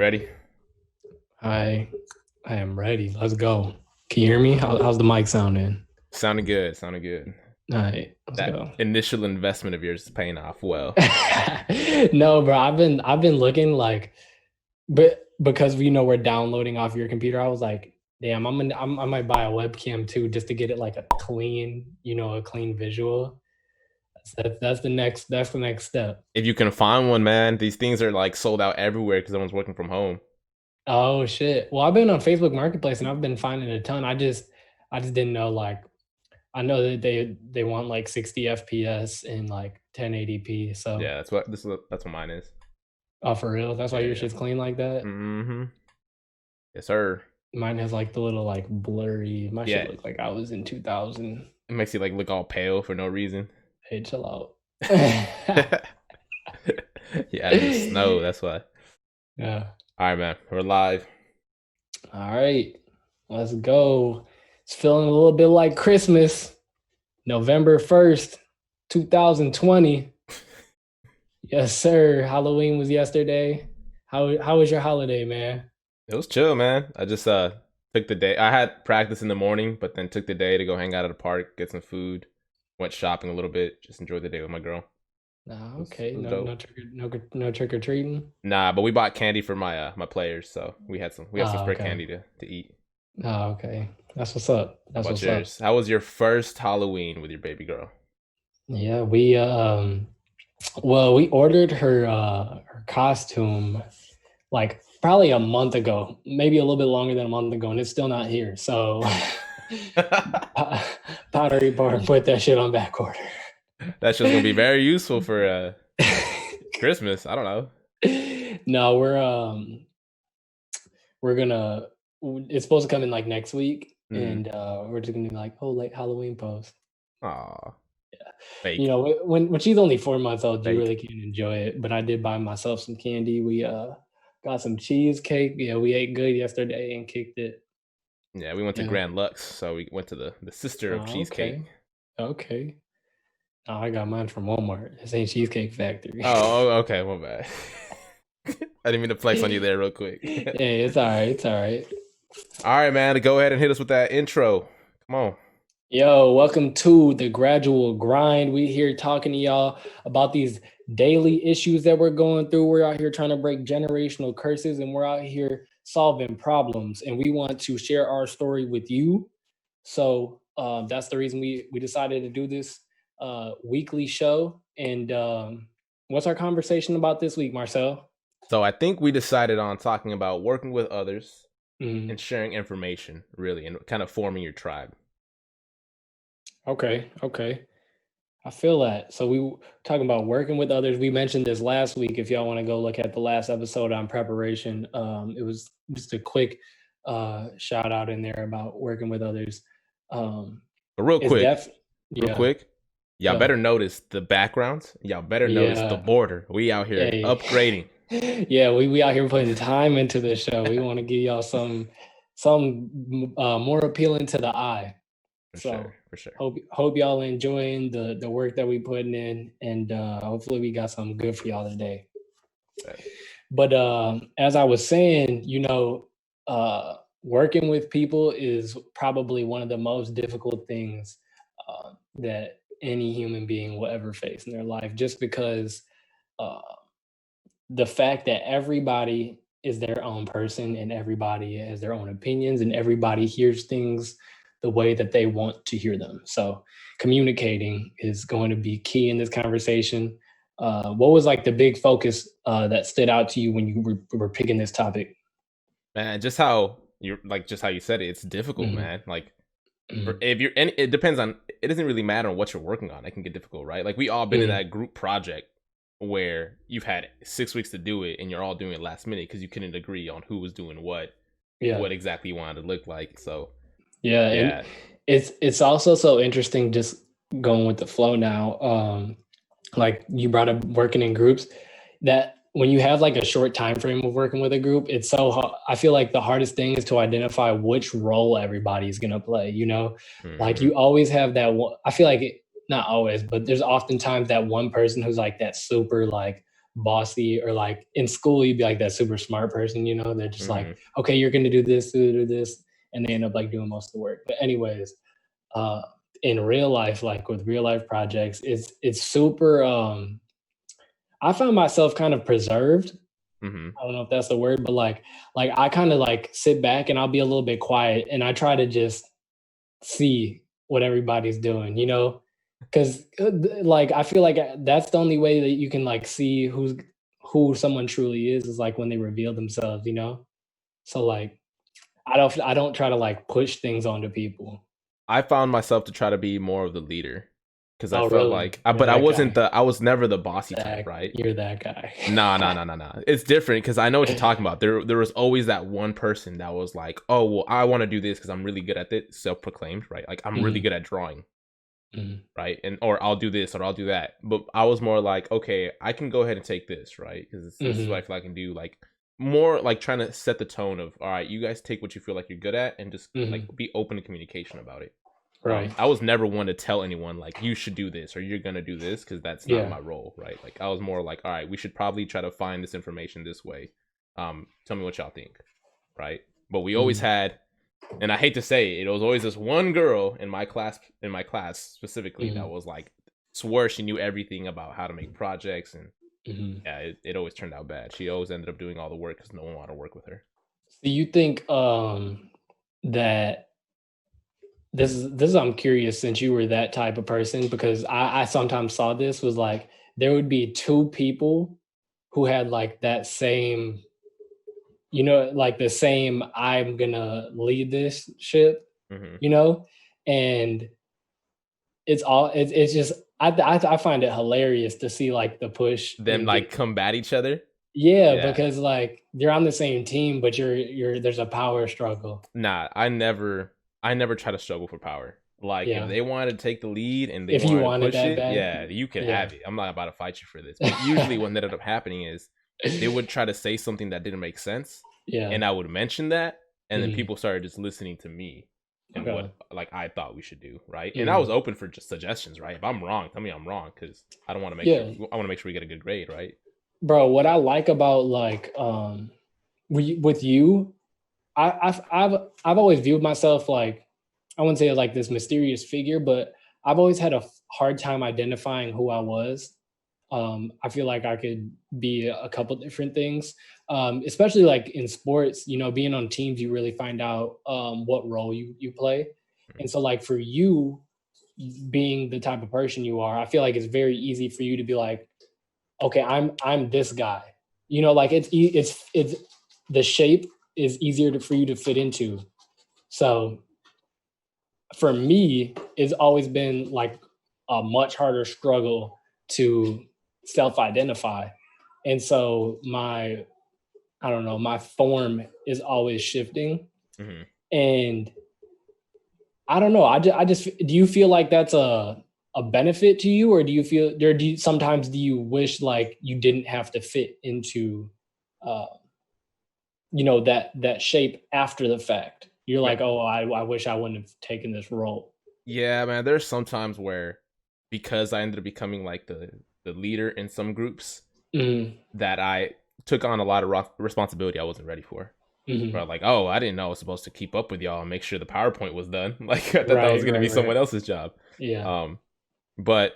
ready? I I am ready. Let's go. Can you hear me? How's the mic sounding? Sounding good. Sounding good. All right, let's That go. initial investment of yours is paying off well. No, bro. I've been looking like, but because we're downloading off your computer, I was like, damn, I might buy a webcam too just to get it like a clean, a clean visual. That's the next step. If you can find one, man, these things are like sold out everywhere because everyone's working from home. Oh shit. Well, I've been on Facebook Marketplace and I've been finding a ton. I just didn't know like I know that they want like 60 FPS and like 1080p. So, Yeah, that's what mine is. oh, for real? That's why Yeah, your yeah. shit's clean like that? Mm-hmm. Yes, sir. Mine has like the little like blurry. My shit Yeah, looked like I was in 2000. it makes you like look all pale for no reason. Hey, chill out. Yeah, out in the snow. That's why. Yeah. All right, man. We're live. All right. Let's go. It's feeling a little bit like Christmas. November 1st, 2020. Yes, sir. Halloween was yesterday. How was your holiday, man? It was chill, man. I just took the day. I had practice in the morning, but then took the day to go hang out at a park, get some food, went shopping a little bit, just enjoyed the day with my girl. Nah, It was, okay. it was No, dope. no trick, no trick or treating. Nah, but we bought candy for my players, so we have some Oh, spare okay. candy to eat. Oh, okay. That's what's up. How That's about what's up. yours? How was your first Halloween with your baby girl? Yeah, well, we ordered her costume like probably a month ago, maybe a little bit longer than a month ago, and it's still not here. So Pottery Barn put that shit on back order. That's just gonna be very useful for Christmas. I don't know. No, we're gonna it's supposed to come in like next week, Mm. and we're just gonna be like, oh, like Halloween post. Aw, You fake, know, when she's only 4 months old, you fake. really can't enjoy it. But I did buy myself some candy. We got some cheesecake. Yeah, we ate good yesterday and kicked it. Yeah, we went to Yeah. Grand Lux, so we went to the sister of Oh, cheesecake. okay. Okay. Oh, I got mine from Walmart. This ain't Cheesecake Factory. Okay, my bad. I didn't mean to flex on you there real quick. Hey, it's all right. It's all right. All right, man. Go ahead and hit us with that intro. Come on. Yo, welcome to the Gradual Grind. We here talking to y'all about these daily issues that we're going through. We're out here trying to break generational curses and we're out here solving problems. And we want to share our story with you. So that's the reason we decided to do this weekly show. And what's our conversation about this week, Marcel? So I think we decided on talking about working with others Mm, and sharing information, really, and kind of forming your tribe. okay, okay. I feel that. So talking about working with others. We mentioned this last week. If y'all want to go look at the last episode on preparation, it was just a quick shout out in there about working with others. Um, But real it's quick, def real yeah, quick, y'all go. better notice the backgrounds. Y'all better notice the Yeah. border. We out here Hey. upgrading. Yeah, we out here putting time into this show. We want to give y'all some more appealing to the eye. For sure, So for sure. hope y'all enjoying the work that we putting in, and hopefully we got something good for y'all today. Right. But as I was saying, working with people is probably one of the most difficult things that any human being will ever face in their life, just because uh, the fact that everybody is their own person and everybody has their own opinions and everybody hears things the way that they want to hear them. So communicating is going to be key in this conversation. What was like the big focus that stood out to you when you were picking this topic? Man, just how you said it, it's difficult, Mhm, man. Like mhm, if you're and it depends on it doesn't really matter on what you're working on. It can get difficult, right? Like we all been in mhm. that group project where you've had 6 weeks to do it and you're all doing it last minute because you couldn't agree on who was doing Yeah, what exactly you wanted to look like. So yeah, and yeah. it's also so interesting just going with the flow now. Like you brought up working in groups, that when you have like a short time frame of working with a group, it's so hard. I feel like the hardest thing is to identify which role everybody's going to play, like Hmm. you always have that one. I feel like not always, but there's oftentimes that one person who's like that super like bossy, or like in school you'd be like that super smart person, you know, they're just like, Hmm. okay, you're gonna do this, and they end up like doing most of the work. But anyways, uh in real life, like with real life projects, it's super I found myself kind of preserved. Hmm. I don't know if that's the word, but like I kind of like sit back and I'll be a little bit quiet and I try to just see what everybody's doing, you know? Because like I feel like that's the only way that you can like see who someone truly is like when they reveal themselves, you know? So like I don't try to like push things onto people. I found myself to try to be more of the leader because I Oh, felt really? like, You're but I that wasn't guy. the, I was never the bossy type, That right? you're that guy. Nah, nah, nah, nah, nah. It's different because I know what you're talking about. There was always that one person that was like, oh, well, I want to do this because I'm really good at it, self-proclaimed, right? Like I'm really Mhm, good at drawing, mhm, right? And or I'll do this or I'll do that. But I was more like, okay, I can go ahead and take this, right? Because this is what I mhm, feel I can do. Like more like trying to set the tone of, all right, you guys take what you feel like you're good at and just like mhm. be open to communication about it. Right. I was never one to tell anyone like you should do this or you're gonna do this because that's not Yeah. my role, right? Like I was more like, all right, we should probably try to find this information this way. Tell me what y'all think, right? But we always Mhm, had, and I hate to say it, it was always this one girl in my class specifically that mhm, was like swore she knew everything about how to make projects, and mhm. yeah, it always turned out bad. She always ended up doing all the work because no one wanted to work with her. Do you think, that this is I'm curious since you were that type of person because I sometimes saw this was like there would be 2 people who had like that same, you know, like the same "I'm gonna lead this ship," Hmm. you know? And it's just I find it hilarious to see like the push Them and get like combat each other. yeah, Yeah. because like you're on the same team, but you're there's a power struggle. Nah, I never try to struggle for power. Like if Yeah. they wanted to take the lead and they If you wanted to want it push that it, bad. yeah, you could Yeah. have it. I'm not about to fight you for this. But usually what ended up happening is they would try to say something that didn't make sense, Yeah. and I would mention that, and then Mhm. people started just listening to me and Okay. what like I thought we should do, right? And I was Mhm. open for just suggestions, right? If I'm wrong, tell me I'm wrong because I don't want to make sure Yeah. I want to make sure we get a good grade, right? Bro, what I like about like with you, I've always viewed myself like I wouldn't say like this mysterious figure, but I've always had a hard time identifying who I was. I feel like I could be a couple different things, especially like in sports. You know, being on teams, you really find out what role you play. And so, like for you, being the type of person you are, I feel like it's very easy for you to be like, okay, I'm this guy. You know, like it's the shape is easier for you to fit into. So for me, it's always been like a much harder struggle to self-identify. And so I don't know, my form is always shifting. Mm-hmm. And I don't know, I just do you feel like that's a benefit to you, or do you feel or do you sometimes do you wish like you didn't have to fit into uh you know that shape after the fact? You're like, oh, I wish I wouldn't have taken this role. Yeah, man, there's some times where because I ended up becoming like the leader in some groups Mhm, that I took on a lot of responsibility I wasn't ready for. Where mhm. I'm like, oh, I didn't know I was supposed to keep up with y'all and make sure the PowerPoint was done. Like I thought that was Right, gonna right, be right. someone else's job. Yeah. Um, but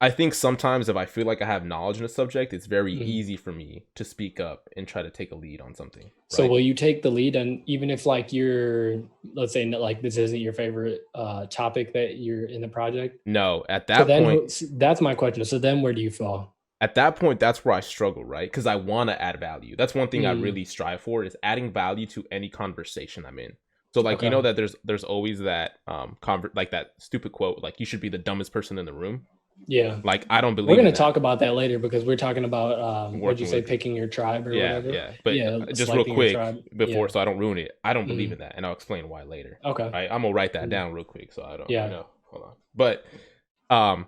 I think sometimes if I feel like I have knowledge in a subject, it's very Mhm. easy for me to speak up and try to take a lead on something, So right? will you take the lead, and even if like you're, let's say like this isn't your favorite topic that you're in the project? No, So then that's my question. So then where do you fall? at that point that's where I struggle, right? Because I want to add value. That's one thing I Mm, really strive for is adding value to any conversation I'm in. So like you know okay. that there's always that like that stupid quote like you should be the dumbest person in the room. Yeah. Like I don't We're believe gonna in that. talk about that later because we're talking about what'd you Working say, with picking your tribe or yeah, whatever? yeah. But Yeah, just real selecting your quick tribe. before Yeah. so I don't ruin it. I don't believe Mm, in that and I'll explain why later. okay. Right? I'm gonna write that Mm, down real quick so I don't yeah. hold on. But um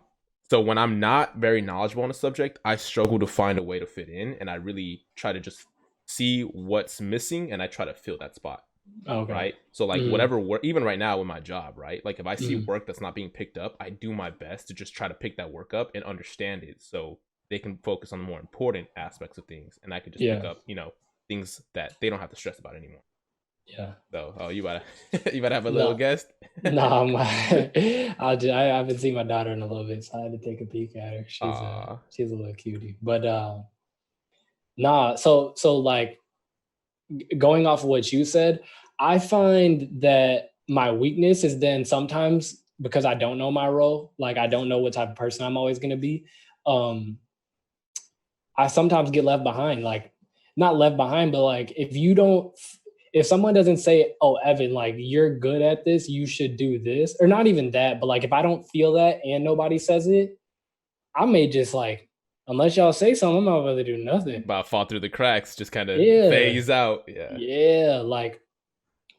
so when I'm not very knowledgeable on a subject, I struggle to find a way to fit in and I really try to just see what's missing and I try to fill that spot. Okay. Right? So like Mm, whatever work even right now with my job, right? Like if I see mm, work that's not being picked up, I do my best to just try to pick that work up and understand it so they can focus on the more important aspects of things, and I could just pick Yeah. up, things that they don't have to stress about anymore. Yeah. So, oh, you gotta you gotta have a little No, guest. no, I haven't seen my daughter in a little bit, so I had to take a peek at her. uh She's a little cutie. But nah, so like going off of what you said, I find that my weakness is then sometimes because I don't know my role, like I don't know what type of person I'm always gonna be. Um, I sometimes get left behind, like not left behind, but like if someone doesn't say, "Oh, Evan, like you're good at this, you should do this," or not even that, but like if I don't feel that and nobody says it, I may just like, unless y'all say something, I'm not about to do nothing. about fall through the cracks, just kind of Yeah, phase out. Yeah. yeah, like,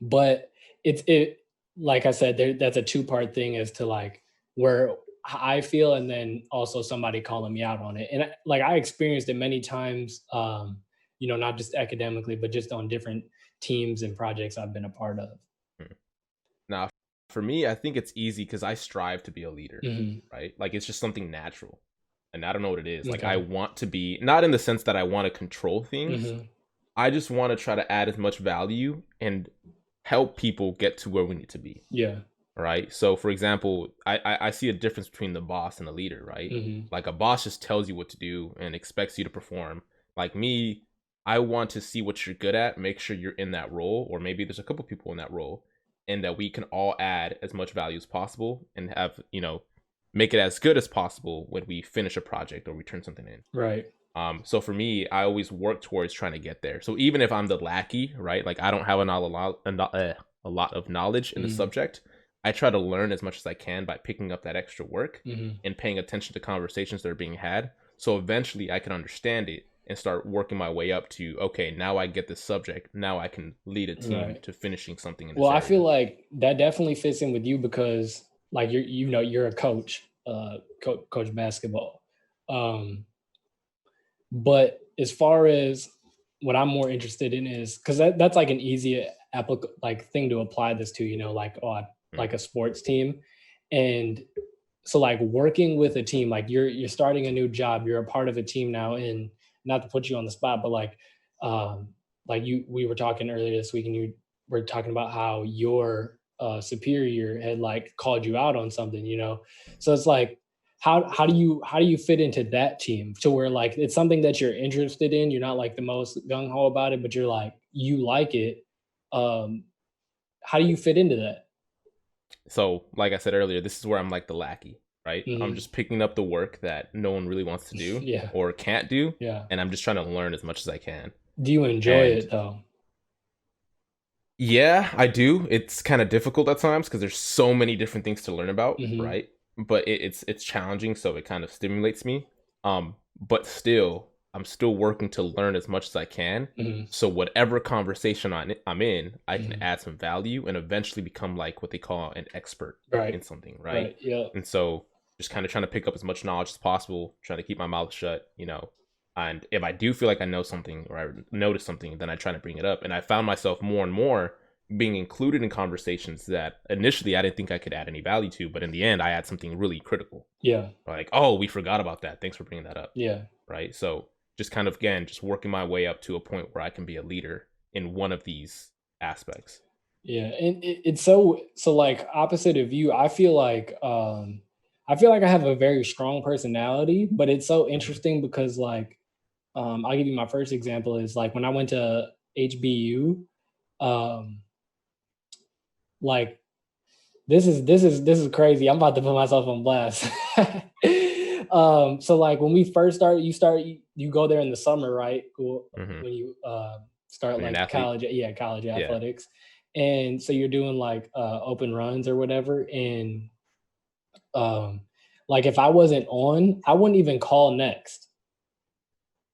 but it like I said, that's a two-part thing as to like where I feel, and then also somebody calling me out on it. And like I experienced it many times, not just academically, but just on different teams and projects I've been a part of. Hmm. Now, for me, I think it's easy because I strive to be a leader, Hmm. right? Like it's just something natural, and I don't know what it is. Like I Okay. want to be, not in the sense that I want to control things. Hmm. I just want to try to add as much value and help people get to where we need to be. Yeah. Right. So, for example, I see a difference between the boss and the leader. Right. Hmm. Like a boss just tells you what to do and expects you to perform. Like me, I want to see what you're good at, make sure you're in that role, or maybe there's a couple people in that role, and that we can all add as much value as possible and have, make it as good as possible when we finish a project or we turn something in. Right. So for me, I always work towards trying to get there. So even if I'm the lackey, right, like I don't have a lot of knowledge in the Hmm. subject, I try to learn as much as I can by picking up that extra work Hmm. and paying attention to conversations that are being had. So eventually I can understand it and start working my way up to, okay, now I get this subject. Now I can lead a team Right. to finishing something in Well, this I feel area. like that definitely fits in with you because like you're a coach, coach basketball. Um, but as far as what I'm more interested in is because that's like an easy like thing to apply this to, like Mm. like a sports team. And so like working with a team, like you're starting a new job, you're a part of a team now, and not to put you on the spot, but um like we were talking earlier this week and you were talking about how your superior had like called you out on something, so it's like how do you fit into that team to where like it's something that you're interested in, you're not like the most gung-ho about it, but you're like you like it. um how do you fit into that? So, like I said earlier, this is where I'm like the lackey, right? I'm Hmm. just picking up the work that no one really wants to do Yeah. or can't do, Yeah. and I'm just trying to learn as much as I can. Do you enjoy And it though? yeah, I do. It's kind of difficult at times because there's so many different things to learn about, Hmm. right? But it's challenging, so it kind of stimulates me. But still, I'm still working to learn as much as I can. Hmm. So whatever conversation I'm in, I can Hmm. add some value and eventually become like what they call an expert Right. in something, right? Right. Yeah. And so just kind of trying to pick up as much knowledge as possible, trying to keep my mouth shut, and if I do feel like I know something or I notice something, then I try to bring it up. And I found myself more and more being included in conversations that initially I didn't think I could add any value to, but in the end, I add something really critical. Yeah. Like, oh, we forgot about that. Thanks for bringing that up. Yeah. Right. So just kind of, again, just working my way up to a point where I can be a leader in one of these aspects. Yeah. And it's so like opposite of you, I feel like I have a very strong personality, but it's so Mhm. interesting because like I'll give you my first example is like when I went to HBU, um like this is crazy. I'm about to put myself on blast. So like when we first start, you go there in the summer, right? Cool. Hmm. When you start When you're an like athlete. college Yeah. athletics, and so you're doing like open runs or whatever, and um, like if I wasn't on, I wouldn't even call next.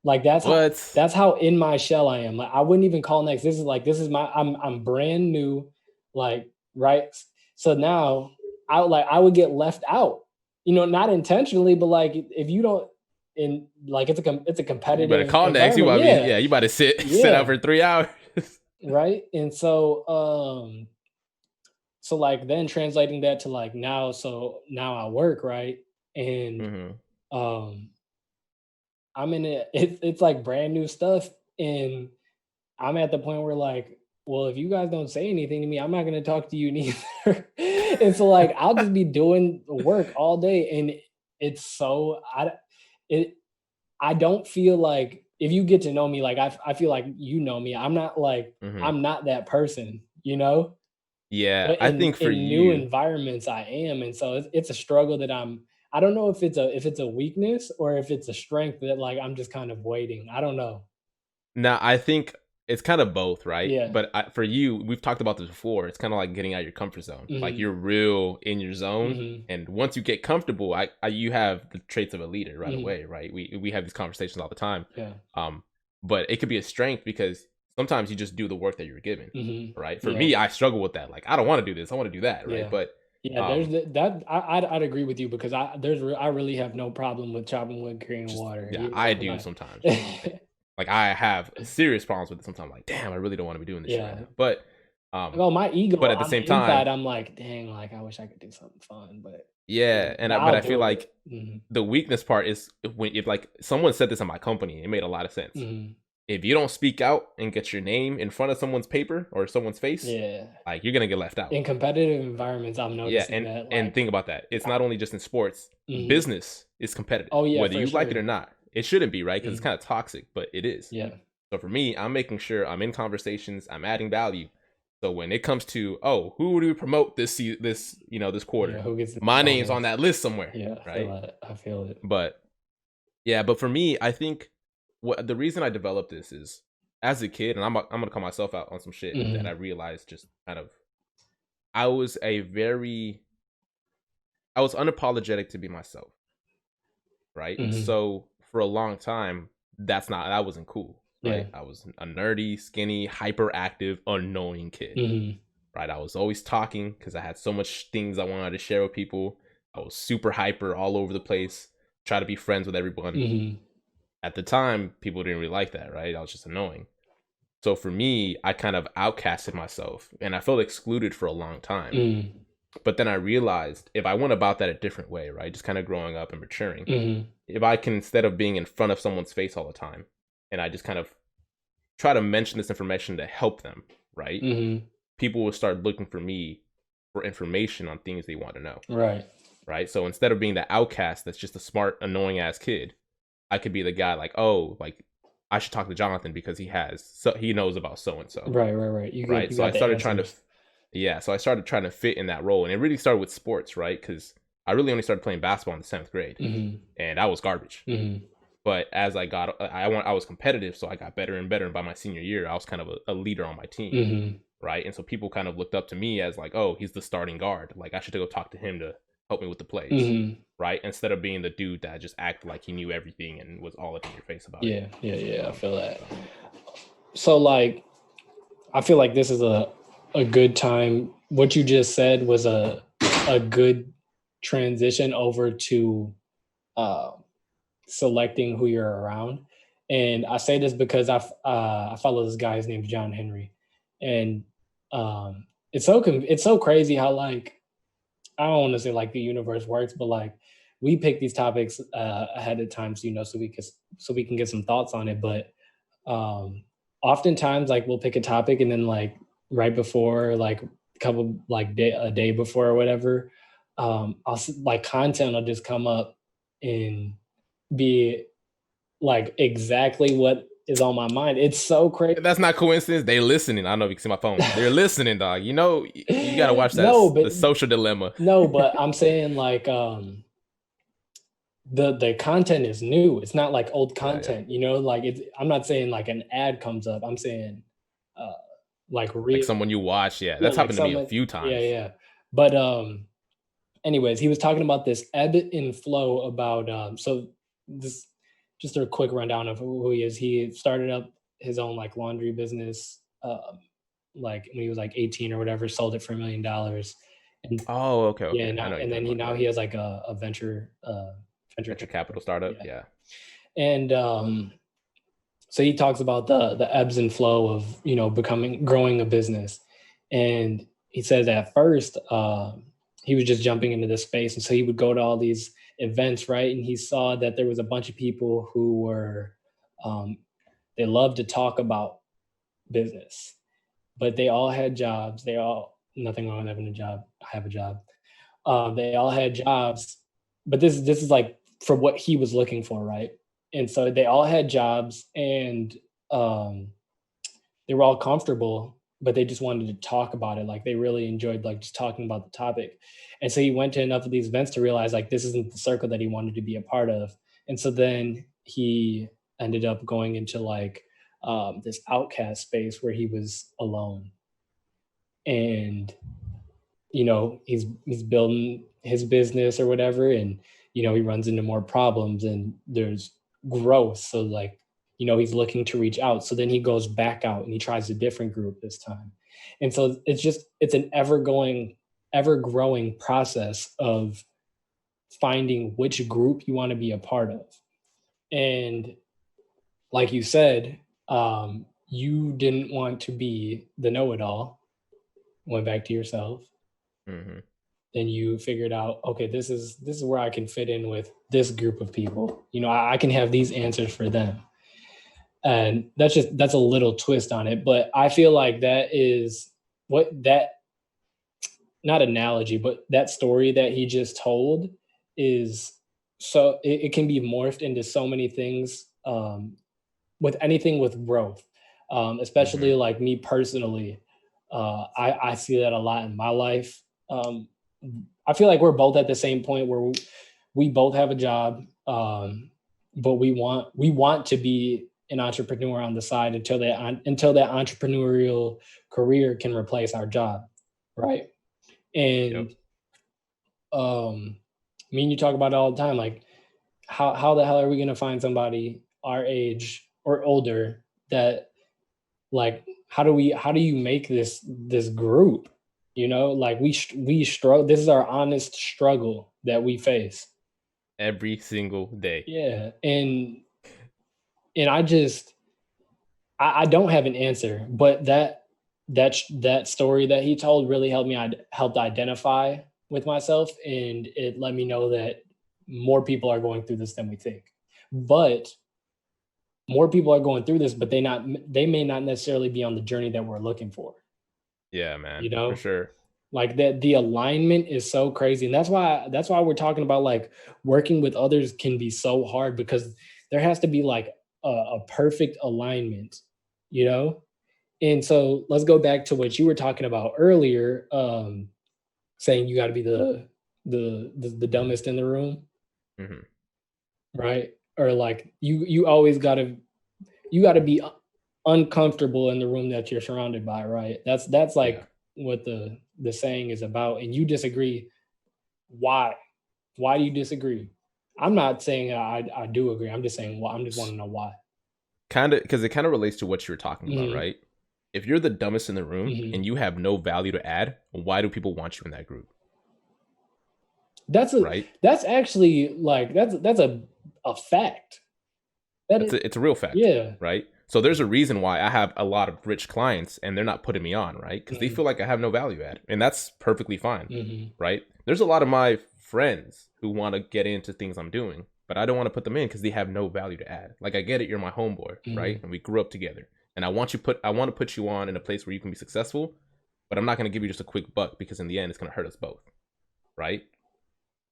Like What? that's how in my shell I am. Like I wouldn't even call next. This is my I'm brand new, like right. So now I would get left out. Not intentionally, but like if you don't in like it's a You better competitive call next. environment. Yeah, You about to sit out yeah, for 3 hours. right. And so like then translating that to like now, so now I work, right? And Hmm. um I'm in it. It's like brand new stuff, and I'm at the point where like, well, if you guys don't say anything to me, I'm not gonna talk to you neither. And so like, I'll just be doing the work all day, and it's so it I don't feel like if you get to know me, like I feel like you know me. I'm not like Hmm. I'm not that person, you know. Yeah, But I think for in new you, environments, I am, and so it's a struggle that I don't know if it's a weakness or if it's a strength that like I'm just kind of waiting. I don't know. now I think it's kind of both, right? Yeah. But for you, we've talked about this before. It's kind of like getting out of your comfort zone. Like Hmm. you're real in your zone, Hmm. and once you get comfortable, you have the traits of a leader right Hmm. away, right? We have these conversations all the time. Yeah. Um, but it could be a strength because sometimes you just do the work that you're given, Hmm. right? For Yeah. me, I struggle with that. Like I don't want to do this. I want to do that, right? Yeah. But Yeah, there's um, that I'd agree with you because I really have no problem with chopping wood, carrying just water. yeah, You I know, do like sometimes. Like I have serious problems with it sometimes. Like, damn, I really don't want to be doing this shit right yeah. now. But Well, my ego but at the on same the inside, time, I'm like, dang, like I wish I could do something fun, yeah, but but I'll I feel do like it. Hmm. the weakness part is if like someone said this in my company, it made a lot of sense. Hmm. If you don't speak out and get your name in front of someone's paper or someone's face, Yeah. like you're gonna get left out. In competitive environments, I'm Yeah, noticing that and like, think about that. It's not only just in sports. mhm. Business is competitive, Oh yeah, whether for you like it sure. or not. It shouldn't be, right? Because it's Mhm. kind of toxic, but it is. Yeah. So for me, I'm making sure I'm in conversations, I'm adding value. So when it comes to, oh, who do we promote this Yeah. quarter? Who gets the My name's on bonus? that list somewhere, Yeah, I feel right? it. I feel it. But yeah, but for me, I think what the reason I developed this is as a kid, and I'm gonna call myself out on some shit that I Mhm. realized just kind of I was a very I was unapologetic to be myself, right? Mhm. So for a long time, that wasn't cool, Yeah. right? I was a nerdy, skinny, hyperactive, annoying kid, Mhm. right? I was always talking because I had so much things I wanted to share with people. I was super hyper all over the place, try to be friends with everyone. Mhm. At the time, people didn't really like that, right? I was just annoying. So for me, I kind of outcasted myself and I felt excluded for a long time. Mhm. But then I realized if I went about that a different way, right? Just kind of growing up and maturing, Mhm. if I can, instead of being in front of someone's face all the time, and I just kind of try to mention this information to help them, right? Mhm. People will start looking for me for information on things they want to know, Right. right? So instead of being the outcast that's just a smart, annoying ass kid, I could be the guy like, oh, like I should talk to Jonathan because he knows about so and so, Right. Right. Right. right? You So I got the started trying to, answers. yeah, so I started trying to fit in that role, and it really started with sports, right? Because I really only started playing basketball in the 7th grade, Mhm. and I was garbage. Mhm. But as I was competitive, so I got better and better. And by my senior year, I was kind of a leader on my team, Mhm. right? And so people kind of looked up to me as like, oh, he's the starting guard. Like I should go talk to him to help me with the plays, Mhm. right? Instead of being the dude that just acted like he knew everything and was all up in your face about it. Yeah. Yeah. Yeah. I feel that. So So like, I feel like this is a good time. What you just said was a good transition over to uh, selecting who you're around. And I say this because I follow this guy. His name's John Henry, and it's so crazy how like I don't want to say like the universe works, but like we pick these topics ahead of time, so so we can get some thoughts on it. But um, oftentimes, like we'll pick a topic, and then like right before, like a couple like a day before or whatever, like content will just come up and be like exactly what is on my mind. It's so crazy. that's not coincidence. They listening. I don't know if you can see my phone. They're listening, dog. You know, you got to watch that No, the but social dilemma. no, but I'm saying like the content is new. It's not like old Yeah, yeah. content, you know, like I'm not saying like an ad comes up. I'm saying uh like Like real someone you watch. Yeah, yeah, that's like happened to me a someone few yeah, times. yeah. But anyways, he was talking about this ebb and flow about so this just a quick rundown of who he is. He started up his own like laundry business like when he was like 18 or whatever, sold it for $1 million. And Oh, okay, yeah, okay. I know what you're and then talking about. Yeah, he has like a venture venture capital capital. startup. Yeah. Yeah. And so he talks about the ebbs and flow of, growing a business. And he says at first, he was just jumping into this space, and so he would go to all these events, right? And he saw that there was a bunch of people who were um, they loved to talk about business, but they all had jobs. They all nothing wrong with having a job. I have a job. They all had jobs, but this is like for what he was looking for, right? And so they all had jobs, and um, they were all comfortable, but they just wanted to talk about it. Like they really enjoyed like just talking about the topic. And so he went to enough of these events to realize like this isn't the circle that he wanted to be a part of. And so then he ended up going into like this outcast space where he was alone. And he's building his business or whatever, and he runs into more problems and there's growth. So like, he's looking to reach out. So then he goes back out and he tries a different group this time. And so it's an ever growing process of finding which group you want to be a part of. And like you said, you didn't want to be the know-it-all. Went back to yourself. Mm-hmm. Then you figured out, okay, this is where I can fit in with this group of people. I can have these answers for them. And that's a little twist on it. But I feel like that is what that, not analogy, but that story that he just told is, so it can be morphed into so many things, with anything with growth, Mm-hmm. especially like me personally. I see that a lot in my life. I feel like we're both at the same point where we both have a job, but we want to be an entrepreneur on the side until that entrepreneurial career can replace our job, right? Yep. And me and you talk about it all the time, like how the hell are we going to find somebody our age or older that, like, how do you make this group, like we struggle. This is our honest struggle that we face. Every single day. Yeah. And I don't have an answer, but that story that he told really helped identify with myself, and it let me know that more people are going through this than we think. But more people are going through this, but they may not necessarily be on the journey that we're looking for. Yeah, man, You for know, sure. like that the alignment is so crazy, and that's why we're talking about like working with others can be so hard, because there has to be like a perfect alignment, you know. And so let's go back to what you were talking about earlier, saying you got to be the dumbest in the room, Mm-hmm. right? Or like you got to be uncomfortable in the room that you're surrounded by, right? That's Yeah. like what the saying is about. And you disagree. Why? Why do you disagree? I'm not saying I do agree. I'm just saying, well, I'm just want to know why. Kind of, because it kind of relates to what you were talking about, Hmm. right? If you're the dumbest in the room Hmm. and you have no value to add, why do people want you in that group? That's a Right? that's actually like that's a fact. That is, It's a real fact, yeah. right? So there's a reason why I have a lot of rich clients and they're not putting me on, right? Because they Hmm. feel like I have no value add, and that's perfectly fine, Hmm. right? There's a lot of my friends who want to get into things I'm doing, but I don't want to put them in because they have no value to add. Like, I get it, you're my homeboy, right? Hmm. And we grew up together, and I want to put you on in a place where you can be successful, but I'm not going to give you just a quick buck because in the end it's going to hurt us both, right?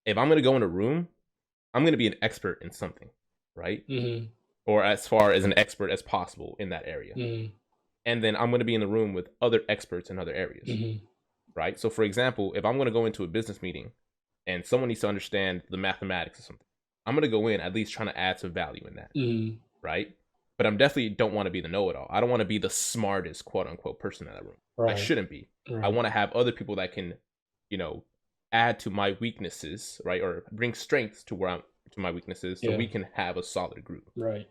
If I'm going to go in a room, I'm going to be an expert in something, right? Hmm. Or as far as an expert as possible in that area. Hmm. And then I'm going to be in the room with other experts in other areas, Hmm. right? So, for example, if I'm going to go into a business meeting and someone needs to understand the mathematics or something, I'm going to go in at least trying to add some value in that, Hmm. right? But I'm definitely don't want to be the know-it-all. I don't want to be the smartest, quote unquote, person in that room. I Right. shouldn't be. I Right. want to have other people that can, you know, add to my weaknesses, right, or bring strengths to where I'm to my weaknesses, so Yeah. we can have a solid group, Right.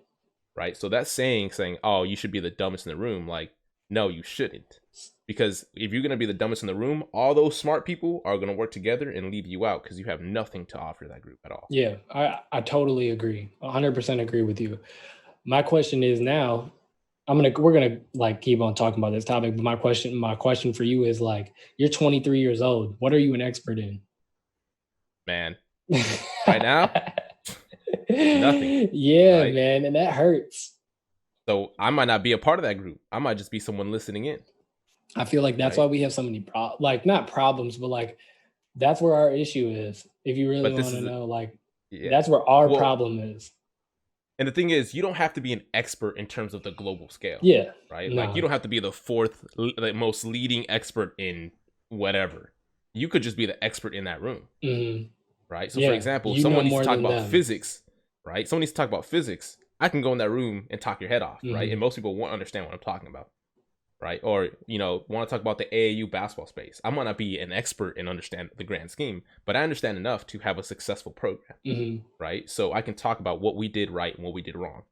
right? So that saying, oh, you should be the dumbest in the room, like, no, you shouldn't. Because if you're gonna be the dumbest in the room, all those smart people are gonna work together and leave you out because you have nothing to offer that group at all. Yeah, I totally agree. 100% agree with you. My question is now, we're gonna like keep on talking about this topic, but my question for you is like, you're 23 years old. What are you an expert in? man, right now, nothing, Yeah, right? man, and that hurts. So I might not be a part of that group. I might just be someone listening in, I feel like that's why right? we have so many like not problems, but like that's where our issue is. If you really But this want to is know, like yeah. that's where our Well, problem is. and the thing is, you don't have to be an expert in terms of the global scale, Yeah. right? Like you No. don't have to be the like, most leading expert in whatever. You could just be the expert in that room, Mhm. right? So, for Yeah, example, if you know someone needs to more talk than about them. physics, right? Someone needs to talk about physics. I can go in that room and talk your head off, right? And Mhm. most people won't understand what I'm talking about, right? Or want to talk about the AAU basketball space. I might not be an expert and understand the grand scheme, but I understand enough to have a successful program, Mhm. right? So I can talk about what we did right and what we did wrong.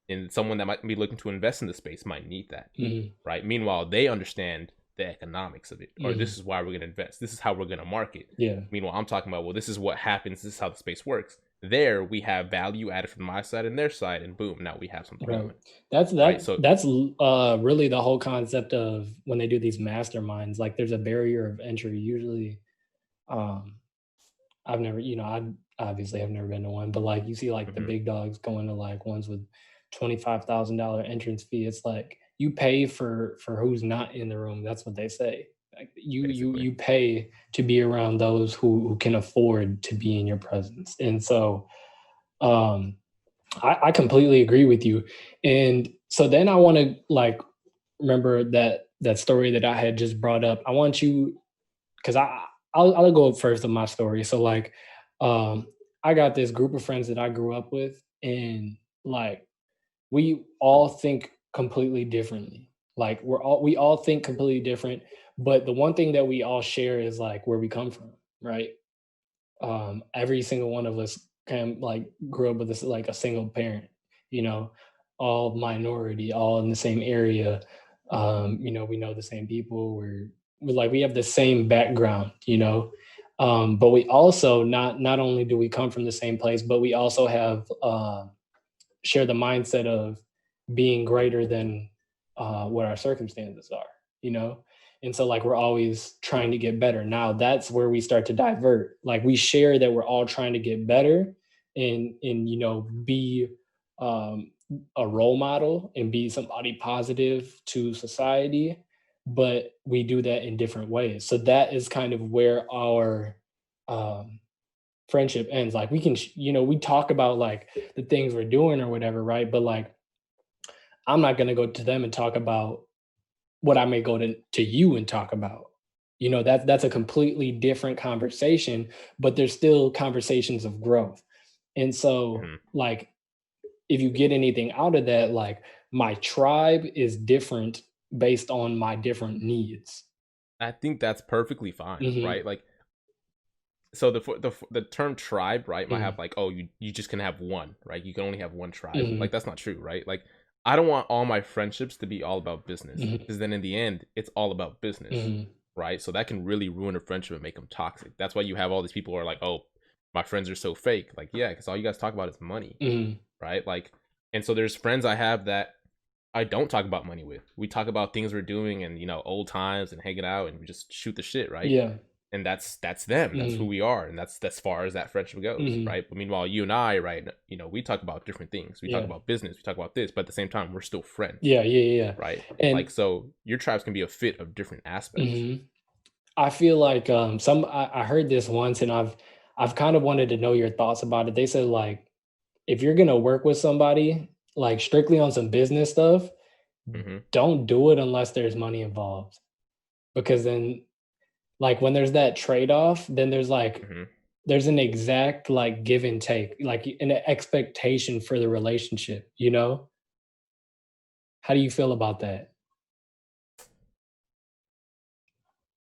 And someone that might be looking to invest in the space might need that, Mhm. right? Meanwhile, they understand the economics of it, or this Mhm. is why we're going to invest. This is how we're going to market. Yeah. Meanwhile, I'm talking about, well, this is what happens. This is how the space works. There, we have value added from my side and their side, and boom, now we have something Right. going, That's right? that So, that's really the whole concept of when they do these masterminds. Like there's a barrier of entry usually. Um I've never, I obviously have never been to one, but like you see like the mhm, big dogs going to like ones with $25,000 entrance fee. It's like you pay for who's not in the room. That's what they say. Like basically, you pay to be around those who can afford to be in your presence. And so um I completely agree with you. And so then I want to like remember that story that I had just brought up. I want you because I'll go up first of my story. So like, um, I got this group of friends that I grew up with, and like we all think completely differently. Like we all think completely different, but the one thing that we all share is like where we come from, right? Every single one of us can like grew up with this like a single parent, you know, all minority, all in the same area. We know the same people. We're like we have the same background, but we also not only do we come from the same place, but we also have share the mindset of being greater than what our circumstances are, you know? And so, like, we're always trying to get better. Now, that's where we start to divert. Like, we share that we're all trying to get better and be um, a role model and be somebody positive to society. But we do that in different ways. So, that is kind of where our um, friendship ends. Like we can, we talk about like the things we're doing or whatever, right? But like, I'm not going to go to them and talk about what I may go to you and talk about. That's a completely different conversation, but there's still conversations of growth. And so, mhm. like, if you get anything out of that, like my tribe is different based on my different needs. I think that's perfectly fine, Hmm. right? Like, so the term tribe, right, might have Hmm. like, oh, you just can have one, right? You can only have one tribe. Hmm. Like that's not true, right? Like I don't want all my friendships to be all about business Hmm. because then in the end, it's all about business, Hmm. right? So that can really ruin a friendship and make them toxic. That's why you have all these people who are like, oh, my friends are so fake. Like, yeah, because all you guys talk about is money, Hmm. right? Like, and so there's friends I have that I don't talk about money with. We talk about things we're doing and old times and hanging out and we just shoot the shit, right? Yeah. And that's them. That's who Hmm. we are, and that's as far as that friendship goes, Hmm. right? But meanwhile, you and I, right? We talk about different things. We talk Yeah. about business. We talk about this, but at the same time, we're still friends, Yeah, yeah, yeah. right? Like And so, your tribes can be a fit of different aspects. mhm, I feel like I heard this once and I've kind of wanted to know your thoughts about it. They said like if you're gonna work with somebody like strictly on some business stuff, Hmm. don't do it unless there's money involved. Because then like when there's that trade-off, then Hmm. there's an exact like give and take, like an expectation for the relationship, you know? How do you feel about that?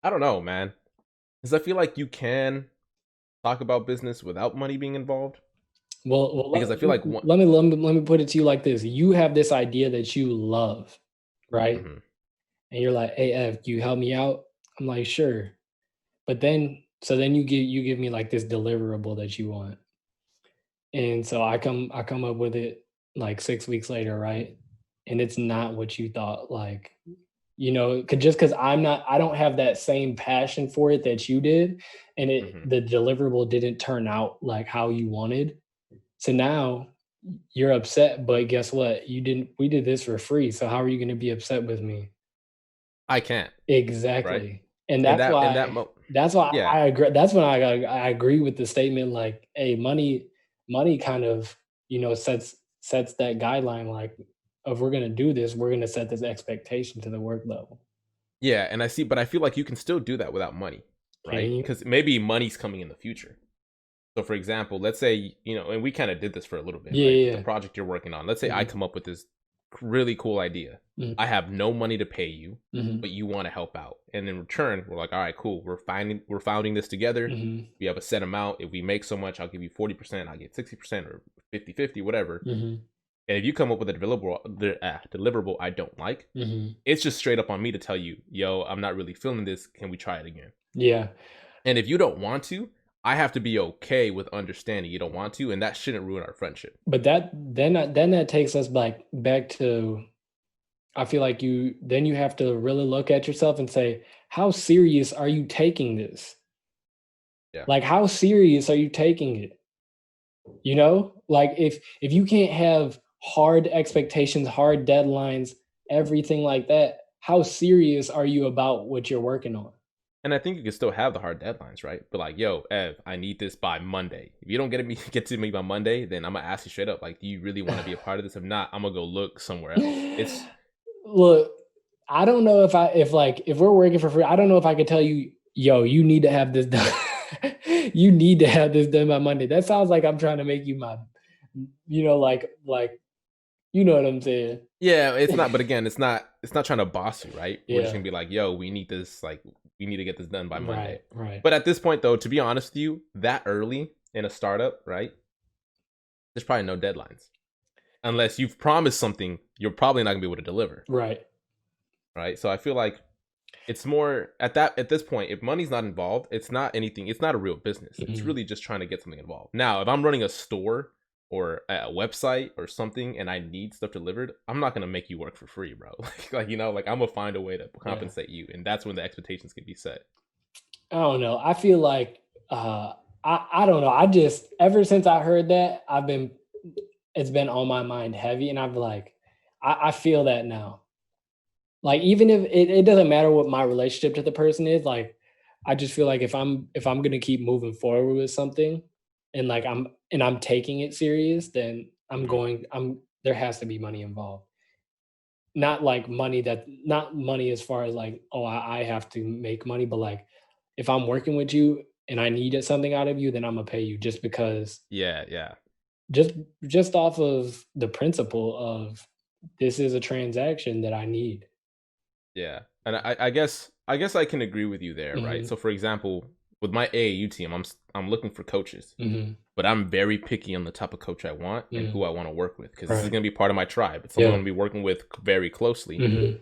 I don't know, man, because I feel like you can talk about business without money being involved. Well, Because I feel like one. let me put it to you like this. You have this idea that you love, right? Mhm. And you're like, "Hey, Ev, can you help me out?" I'm like, "Sure." But then you give me like this deliverable that you want. And so I come up with it like 6 weeks later, right? And it's not what you thought like you know, just because I don't have that same passion for it that you did, and Hmm. the deliverable didn't turn out like how you wanted. So now you're upset, but guess what? You didn't we did this for free, so how are you gonna be upset with me? I can't, right? Exactly. And In that mo that's why yeah. I agree that's when I agree with the statement like, "Hey, money kind of, you know, sets that guideline, like, if we're gonna do this, we're gonna set this expectation to the work level." Yeah, and I see, but I feel like you can still do that without money, Can right? you? Because maybe money's coming in the future. So, for example, let's say, and we kind of did this for a little bit, Yeah, right? With the yeah, project you're working on. Let's say I yeah. come up with this really cool idea. Mhm, I have no money to pay you, mhm, but you want to help out. And in return, we're like, all right, cool. We're founding this together. mhm, We have a set amount. If we make so much, I'll give you 40%, I'll get 60% or 50-50, whatever. mhm, And if you come up with a deliverable I don't like, mhm. it's just straight up on me to tell you, yo, I'm not really feeling this. Can we try it again? Yeah, And if you don't want to, I have to be okay with understanding you don't want to, and that shouldn't ruin our friendship. but then that takes us back to I feel like you have to really look at yourself and say, "How serious are you taking this?" Yeah. Like, how serious are you taking it? You know? Like, if you can't have hard expectations, hard deadlines, everything like that, how serious are you about what you're working on? And I think you can still have the hard deadlines, right? But like, yo, Ev, I need this by Monday. If you don't get to me by Monday, then I'm gonna ask you straight up, like, do you really want to be a part of this? If not, I'm gonna go look somewhere else. It's Look, I don't know if we're working for free, I don't know if I could tell you, "Yo, you need to have this done." You need to have this done by Monday. That sounds like I'm trying to make you my you know, you know what I'm saying. yeah, it's not. But again, it's not trying to boss you, right? We're just Yeah. gonna be like, yo, we need this, like, we need to get this done by Monday. Right, right. But at this point, though, to be honest with you, that early in a startup, right? There's probably no deadlines unless you've promised something you're probably not gonna be able to deliver, Right. right? So I feel like it's more at this point, if money's not involved, it's not anything, it's not a real business. It's Mhm. really just trying to get something involved. Now, if I'm running a store or a website or something and I need stuff delivered, I'm not gonna make you work for free, bro. Like I'm gonna find a way to Yeah. compensate you, and that's when the expectations can be set. I don't know. I feel like I don't know. I just ever since I heard that, it's been on my mind heavy, and I'm like, I feel that now. Like even if it doesn't matter what my relationship to the person is, like I just feel like if I'm gonna keep moving forward with something, and like I'm taking it serious, then Hmm. I'm there has to be money involved. Not like money that not money as far as like, oh, I have to make money, but like if I'm working with you and I needed something out of you, then I'm gonna pay you just because Yeah, yeah. just just off of the principle of this is a transaction that I need. Yeah, and I guess I can agree with you there, right? Mhm, So, for example, with my AAU team, I'm looking for coaches, mhm, but I'm very picky on the type of coach I want and mhm, who I want to work with because this is right. going to be part of my tribe. It's someone I'm Yeah. going to be working with very closely, Mhm,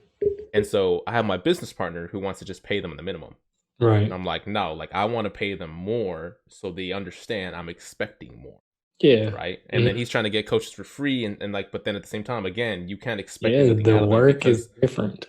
and so I have my business partner who wants to just pay them the minimum. And right. I'm like, no, like I want to pay them more so they understand I'm expecting more, Yeah. right? And then Mhm. he's trying to get coaches for free, and like, but then at the same time, again, you can't expect Yeah, anything the out of them work is because different.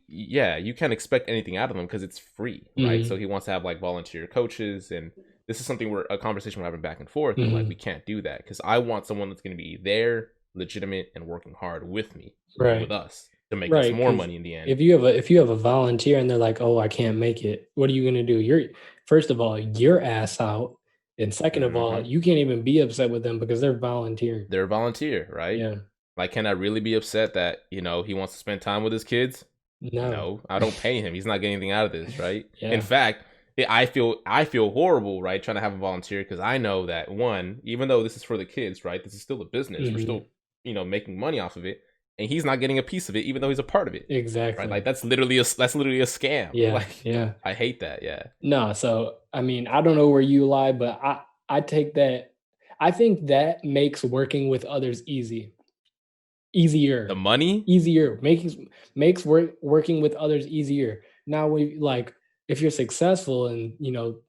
yeah, you can't expect anything out of them because it's free, right? So Mhm, he wants to have like volunteer coaches, and this is something we're a conversation we're having back and forth, and like we mhm, can't do that because I want someone that's going to be there, legitimate, and working hard with me and with right. us to make us Right, more because money in the end. if you have a volunteer and they're like, "Oh, I can't make it," what are you gonna do? You're first of all, your ass out, and second of all, Hmm. you can't even be upset with them because they're volunteering. They're a volunteer, right? Yeah. Like, can I really be upset that he wants to spend time with his kids? No. No, I don't pay him. He's not getting anything out of this, right? In Yeah. fact, I feel horrible, right, trying to have a volunteer because I know that one, even though this is for the kids, right, this is still a business. We're Mhm. still, making money off of it, and he's not getting a piece of it, even though he's a part of it, right? Like Exactly. that's literally a scam. Yeah, Like, yeah. I hate that. Yeah, No, so, I mean, I don't know where you lie, but I take that I think that makes working with others the easier. money. Easier, makes working with others easier. Now we like, if you're successful and, you know,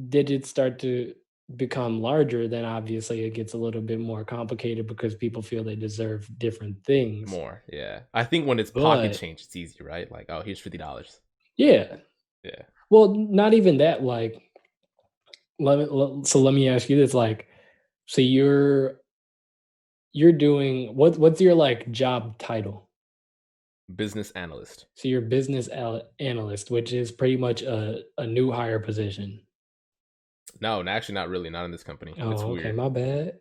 digits start to become larger, then obviously it gets a little bit more complicated because people feel they deserve different things. More, yeah. I think when it's pocket But change, it's easy, right? Like, oh, here's $50. yeah, Yeah. well, not even that. Like, so let me ask you this: like, so you're doing what's your like job title? Business analyst. So you're business analyst, which is pretty much a new hire position. No, actually, not really. Not in this company. It's Oh, okay, weird. my bad.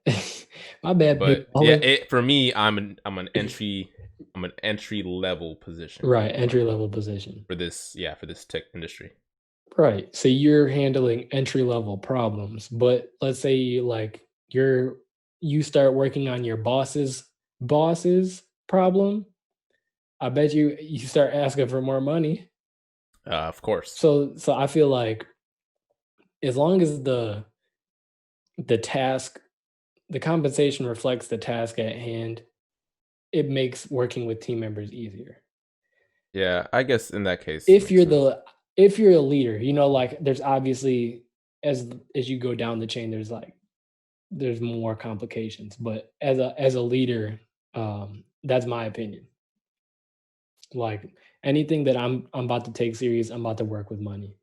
My bad, big But yeah, baller. for me, I'm an entry level position, Right, like entry level position. for this tech industry. Right. So you're handling entry level problems, but let's say you start working on your boss's problem. I bet you start asking for more money. Of course. So I feel like as long as the task the compensation reflects the task at hand, it makes working with team members easier. Yeah, I guess in that case it If makes you're sense. the if you're a leader, like there's obviously as you go down the chain, there's more complications. But as a leader, that's my opinion. Like anything that I'm about to take serious, I'm about to work with money.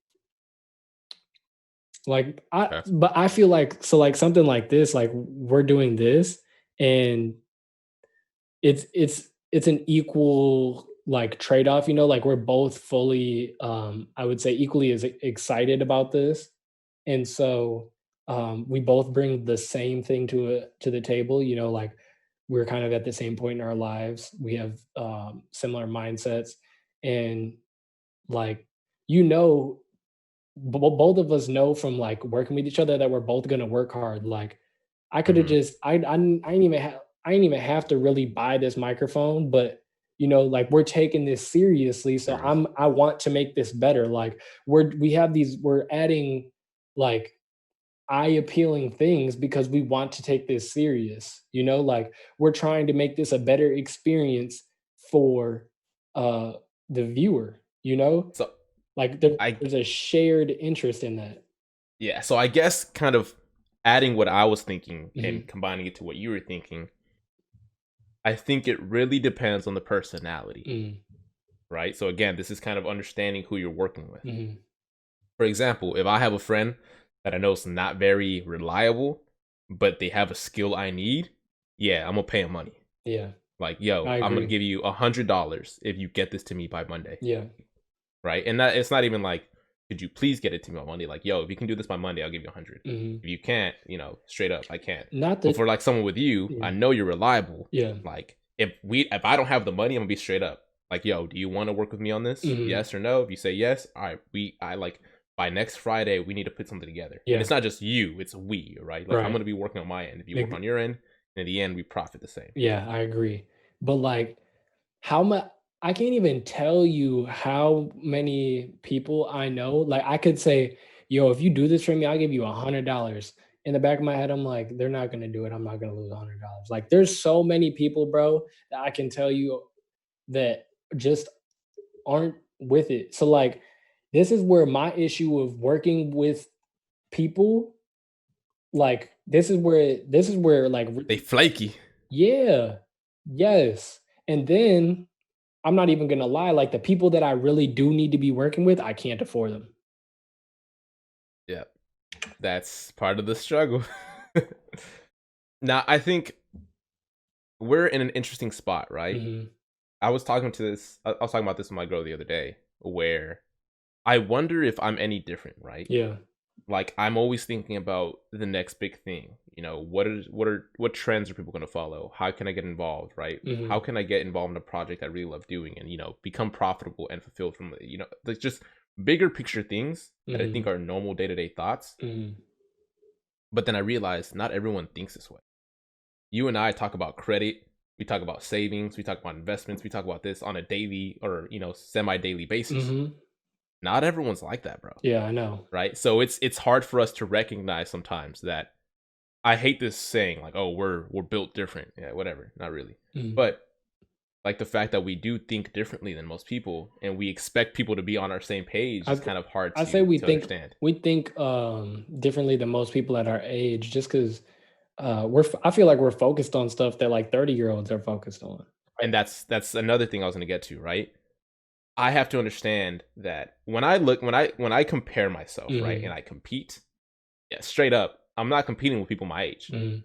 Like Okay. but I feel like so like something like this, like we're doing this, and it's an equal like trade-off, like we're both fully I would say equally as excited about this. And so we both bring the same thing to the table, like we're kind of at the same point in our lives. We have similar mindsets, and like you know both of us know from like working with each other that we're both going to work hard. Like I could have Hmm. just I didn't even have I didn't even have to really buy this microphone, but like we're taking this seriously. So Serious. I want to make this better. Like we're adding like eye appealing things because we want to take this serious. Like we're trying to make this a better experience for uh the viewer, So like I there's a shared interest in that. yeah, so I guess kind of adding what I was thinking and Mhm, combining it to what you were thinking, I think it really depends on the personality, mhm, right? So again, this is kind of understanding who you're working with. mhm. For example, if I have a friend that I know is not very reliable, but they have a skill I need, yeah, I'm gonna pay them money. Yeah, Like, yo, I I'm gonna agree. give you $100 if you get this to me by Monday, Yeah. right? And that it's not even like, could you please get it to me on Monday? Like, yo, if you can do this by Monday, I'll give you 100. Mhm. If you can't, straight up, I can't. Not But that. for like someone with you, I Yeah. know you're reliable. Yeah. Like, if I don't have the money, I'm gonna be straight up. Like, yo, do you want to work with me on this? Mhm. Yes or no? If you say yes, all right, I like by next Friday we need to put something together. And Yeah. it's not just you, it's we, right? Like I'm Right. gonna be working on my end. If you work Eg on your end, and in the end we profit the same. Yeah, I agree. But, like, how much? I can't even tell you how many people I know, like, I could say, "Yo, if you do this for me, I'll give you $100." In the back of my head, I'm like, "They're not gonna do it. I'm not gonna lose $100." Like, there's so many people, bro, that I can tell you that just aren't with it. So, like, this is where my issue of working with people, like, this is where, like, They flaky. yeah, yes, and then I'm not even gonna lie, like, the people that I really do need to be working with, I can't afford them. Yeah, that's part of the struggle. Now I think we're in an interesting spot, right? Mhm. I was talking about this with my girl the other day, where I wonder if I'm any different, right? Yeah. Like I'm always thinking about the next big thing. What trends are people going to follow? How can I get involved, right? How Mhm. can I get involved in a project I really love doing and become profitable and fulfilled from there's just bigger picture things that I think Mhm. are normal day-to-day thoughts. Mhm. But then I realized not everyone thinks this way. You and I talk about credit, we talk about savings, we talk about investments, we talk about this on a daily or semi-daily basis. Mhm. Not everyone's like that, bro. Yeah, I know. Right? So it's hard for us to recognize sometimes that I hate this saying like, "Oh, we're built different." Yeah, whatever. Not really. Mhm. But like the fact that we do think differently than most people and we expect people to be on our same page I is th- kind of hard I say to understand. we think differently than most people at our age, just because I feel like we're focused on stuff that like 30-year-olds are focused on. Right. And that's another thing I was going to get to, right? I have to understand that when I compare myself, right, and Hmm. I compete, yeah, straight up, I'm not competing with people my age. Hmm.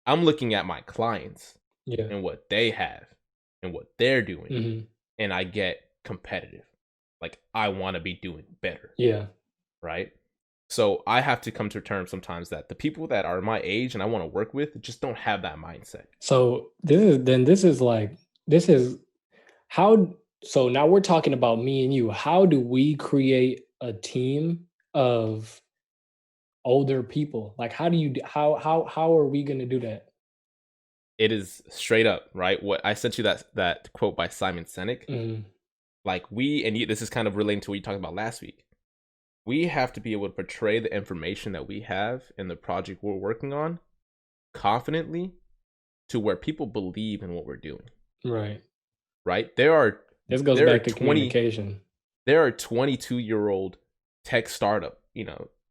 I'm looking at my clients Yeah. and what they have and what they're doing, Hmm. and I get competitive. Like I want to be doing better, Yeah. right? So I have to come to terms sometimes that the people that are my age and I want to work with just don't have that mindset. So this is how. So now we're talking about me and you. How do we create a team of older people? Like, how do you how are we gonna do that? It is straight up, right? What I sent you that quote by Simon Sinek. Mhm. Like this is kind of relating to what you talked about last week. We have to be able to portray the information that we have in the project we're working on confidently to where people believe in what we're doing. Right. Right? There are This goes there are back to 20 communication. there are 22-year-old tech startup,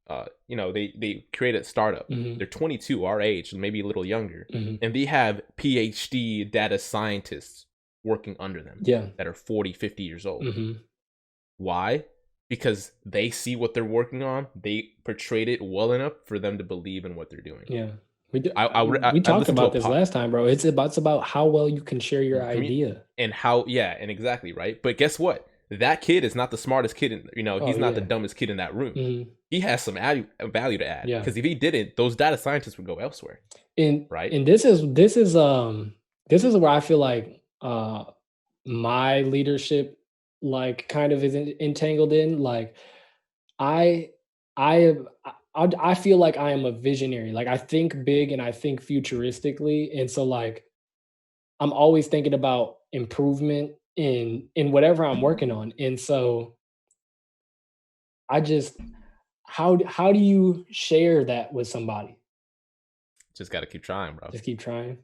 they created a startup. Mhm. They're 22, our age, maybe a little younger, Mhm. and they have PhD data scientists working under them Yeah. that are 40, 50 years old. Mhm. Why? Because they see what they're working on. They portrayed it well enough for them to believe in what they're doing. Yeah. We do, I we I talked listened to a about this pod last time, bro. It's about how well you can share your idea. and how, yeah, and exactly, right. But guess what? That kid is not the smartest kid Oh he's not the yeah. dumbest kid in that room. Mhm. He has some value to add, Yeah. because if he didn't, those data scientists would go elsewhere, And right? and this is where I feel like my leadership like kind of is entangled in like I I am I feel like I am a visionary. Like I think big and I think futuristically, and so like I'm always thinking about improvement in whatever I'm working on. And so I just how do you share that with somebody? Just got to keep trying, bro. Just keep trying.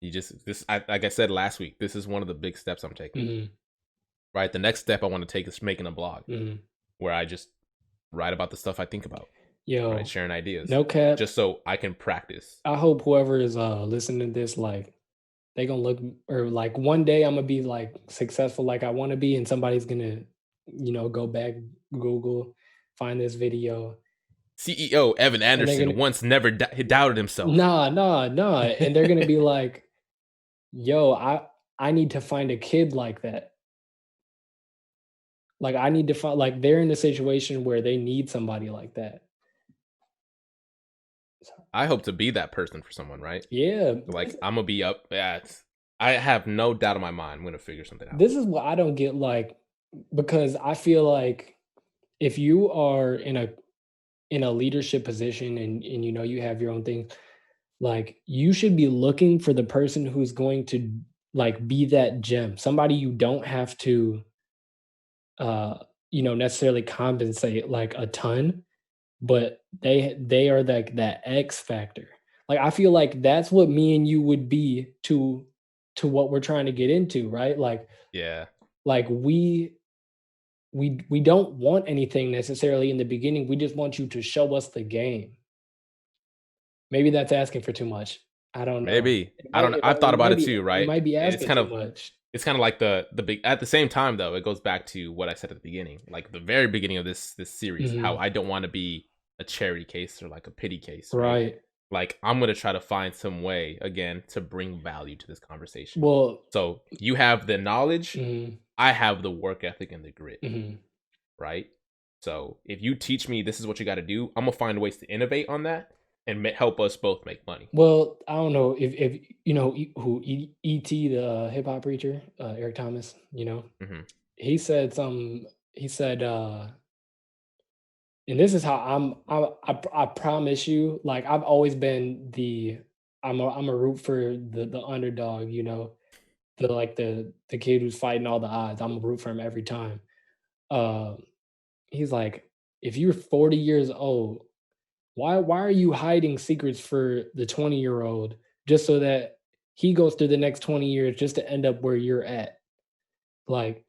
You just this I, like I said last week, this is one of the big steps I'm taking. Mhm. Right, the next step I want to take is making a blog Mhm. where I just write about the stuff I think about, right? Yo, Sharing ideas, no cap. just so I can practice. I hope whoever is listening to this, like they gonna look or like one day I'm gonna be like successful like I want to be, and somebody's gonna, go back, Google, find this video, CEO Evan and they're Anderson gonna once never he doubted himself. nah, and they're gonna be like, yo, I need to find a kid like that. Like I need to find like they're in a situation where they need somebody like that. So, I hope to be that person for someone, right? yeah, Like I'm gonna be up. Yeah, I have no doubt in my mind I'm gonna figure something out. this is what I don't get like because I feel like if you are in a leadership position and you have your own thing, like you should be looking for the person who's going to like be that gem, somebody you don't have to uh necessarily compensate like a ton, but they are like that X factor. Like I feel like that's what me and you would be to what we're trying to get into, right? Yeah, Like we don't want anything necessarily in the beginning. We just want you to show us the game. Maybe that's asking for too much. I don't know. maybe. I don't know. I've thought about it too, It right? might be It's asking kind too of much. it's kind of like the big. At the same time, though, it goes back to what I said at the beginning, like the very beginning of this series, how Mhm. I don't want to be a charity case or like a pity case, right? Right. Like I'm gonna try to find some way again to bring value to this conversation. Well, So you have the knowledge, mhm, I have the work ethic and the grit, mhm. right? So if you teach me this is what you got to do, I'm gonna find ways to innovate on that and help us both make money. Well, I don't know if you know who E.T. the hip hop preacher, Eric Thomas, Hmm. he said some he said and this is how I promise you, like I've always been I'm a root for the underdog, the kid who's fighting all the odds. I'm a root for him every time. Uh, he's like, if you're 40 years old, why are you hiding secrets for the 20-year-old just so that he goes through the next 20 years just to end up where you're at? Like,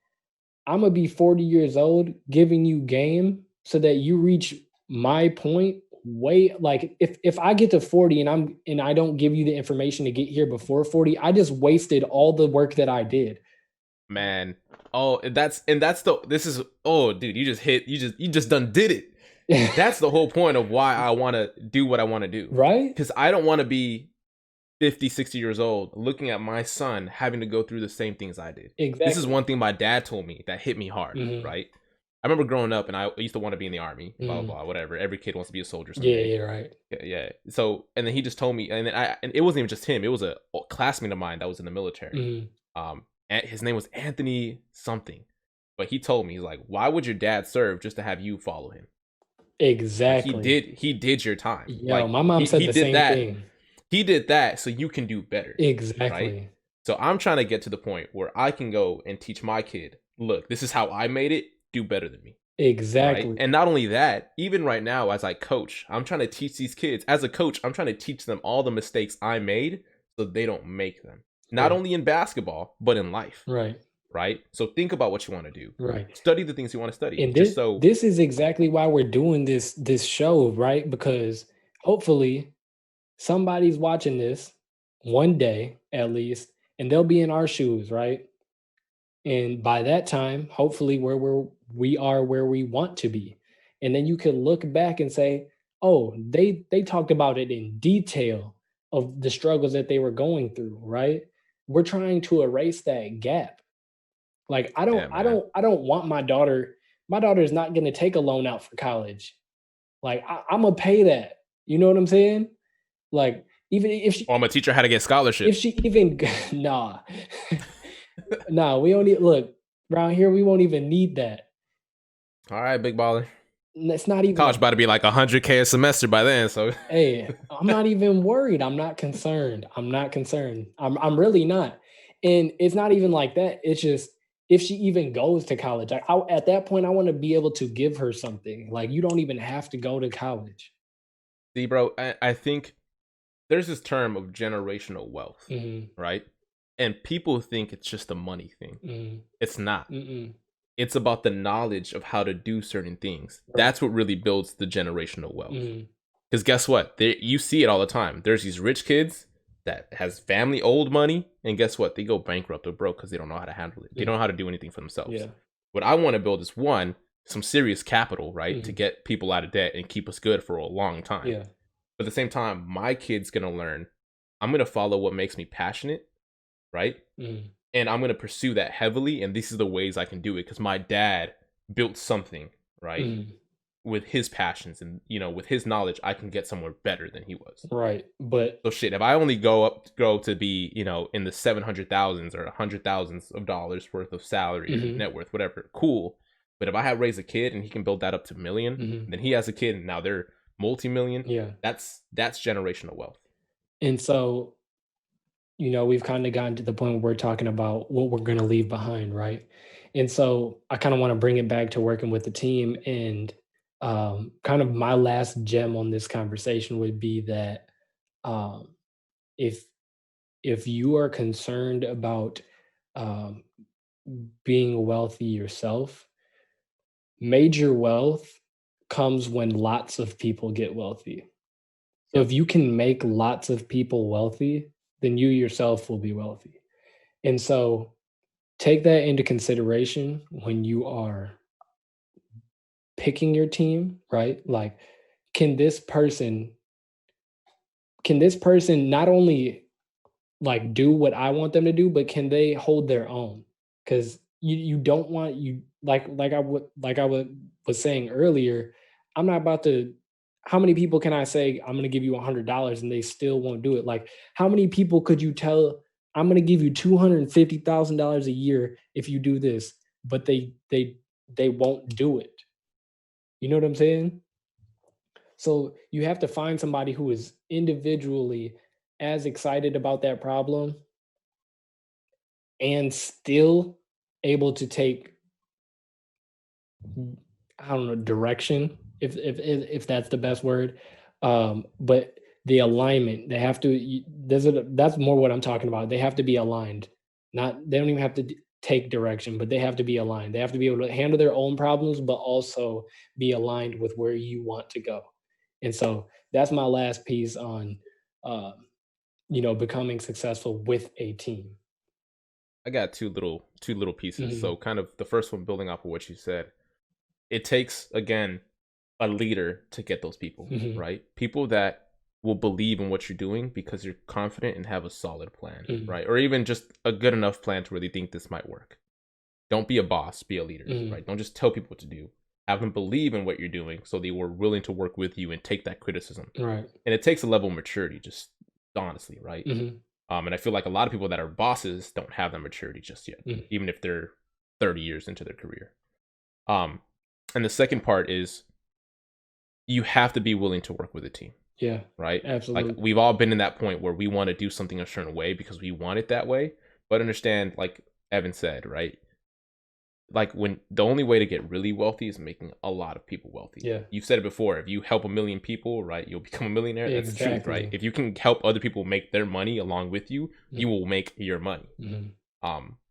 Imma be 40 years old giving you game so that you reach my point way like, if I get to 40 and I don't give you the information to get here before 40, I just wasted all the work that I did. Man. Oh, and that's the this is oh dude, you just done did it. That's the whole point of why I want to do what I want to do. Right? Cuz I don't want to be 50, 60 years old looking at my son having to go through the same things I did. This is Exactly. one thing my dad told me that hit me hard, Mhm, right? I remember growing up and I used to want to be in the army, blah mhm. blah blah, whatever. Every kid wants to be a soldier Yeah, someday. yeah, right. Yeah, yeah. So, and then he just told me, and it wasn't even just him. It was a classmate of mine that was in the military. Mhm. And his name was Anthony something, but he told me, he's like, "Why would your dad serve just to have you follow him? Like Exactly. he did your time. Yo, Like my mom said he the did same that. thing. He did that so you can do better, right? Exactly. So I'm trying to get to the point where I can go and teach my kid, look, this is how I made it. Do better than me." Right. Exactly. And not only that, even right now, as I coach, I'm trying to teach these kids, as a coach, I'm trying to teach them all the mistakes I made so they don't make them. Not Right, only in basketball, but in life. right, Right. So think about what you want to do. right. Study the things you want to study. And Just this so, this is exactly why we're doing this show, right? Because hopefully somebody's watching this one day at least, and they'll be in our shoes, right? And by that time, hopefully we are where we want to be. And then you can look back and say, "Oh, they talked about it in detail of the struggles that they were going through," right? We're trying to erase that gap. Like, yeah, man. I don't want my daughter is not gonna take a loan out for college. Like, Imma pay that. You know what I'm saying? Like, even Or I'm going to teach her how to get if scholarships. she even nah. Nah, we don't need look, around here, we won't even need that. All right, big baller. It's not even College a about to be like 100K a semester by then. So, hey, I'm not even worried. I'm not concerned. I'm not concerned. I'm really not. And it's not even like that. It's just if she even goes to college, at that point, I want to be able to give her something. Like you don't even have to go to college. see, bro, I think there's this term of generational wealth, Hmm. right? And people think it's just a money thing. Hmm. It's not. Mm-mm. It's about the knowledge of how to do certain things. Right. That's what really builds the generational wealth. Hmm. Because guess what? You see it all the time. There's these rich kids that has family old money, and guess what? They go bankrupt or broke because they don't know how to handle it. They don't know how to do anything for themselves. Yeah. What I want to build is one, some serious capital, right, to Hmm. get people out of debt and keep us good for a long time. Yeah. But at the same time, my kid's gonna learn. I'm gonna follow what makes me passionate, right? Hmm. And I'm gonna pursue that heavily. And these are the ways I can do it because my dad built something, right? Hmm. With his passions and with his knowledge, I can get somewhere better than he was. Right. But So shit, if I only go to be in the 700,000s or 100,000s of dollars worth of salary or hmm net worth, whatever, cool. But if I have raised a kid and he can build that up to million, hmm then he has a kid and now they're multi-million. yeah. That's generational wealth. And so we've kind of gotten to the point where we're talking about what we're going to leave behind, right? And so I kind of want to bring it back to working with the team. And kind of my last gem on this conversation would be that um, if you are concerned about um, being wealthy yourself, major wealth comes when lots of people get wealthy. So Yep. if you can make lots of people wealthy, then you yourself will be wealthy. And so take that into consideration when you are picking your team, right? Like, can this person not only like do what I want them to do, but can they hold their own? Because you don't want you like I was saying earlier, I'm not about to how many people can I say I'm gonna give you $100 and they still won't do it? Like, how many people could you tell I'm gonna give you $250,000 a year if you do this, but they won't do it? You know what I'm saying? So you have to find somebody who is individually as excited about that problem and still able to take, I don't know, direction, if that's the best word. But the alignment, they have to. That's more what I'm talking about. They have to be aligned. Not they don't even have to. take direction, but they have to be aligned. They have to be able to handle their own problems, but also be aligned with where you want to go. And so that's my last piece on, uh, becoming successful with a team. I got two little pieces. Mhm, So kind of the first one building off of what you said. It takes again a leader to get those people, mhm, right? People that will believe in what you're doing because you're confident and have a solid plan, mhm, right? Or even just a good enough plan to really think this might work. Don't be a boss, be a leader, mhm. right? Don't just tell people what to do. Have them believe in what you're doing so they were willing to work with you and take that criticism. Right. And it takes a level of maturity, just honestly, right? Mhm, And I feel like a lot of people that are bosses don't have that maturity just yet, mhm. even if they're 30 years into their career. Um, and the second part is you have to be willing to work with a team, Yeah, right? Like absolutely. we've all been in that point where we want to do something a certain way because we want it that way. But understand, like Evan said, right? Like when the only way to get really wealthy is making a lot of people wealthy. Yeah, You've said it before. If you help a million people, right, you'll become a millionaire. That's the truth, right? exactly. If you can help other people make their money along with you, Mm, you will make your money. mhm.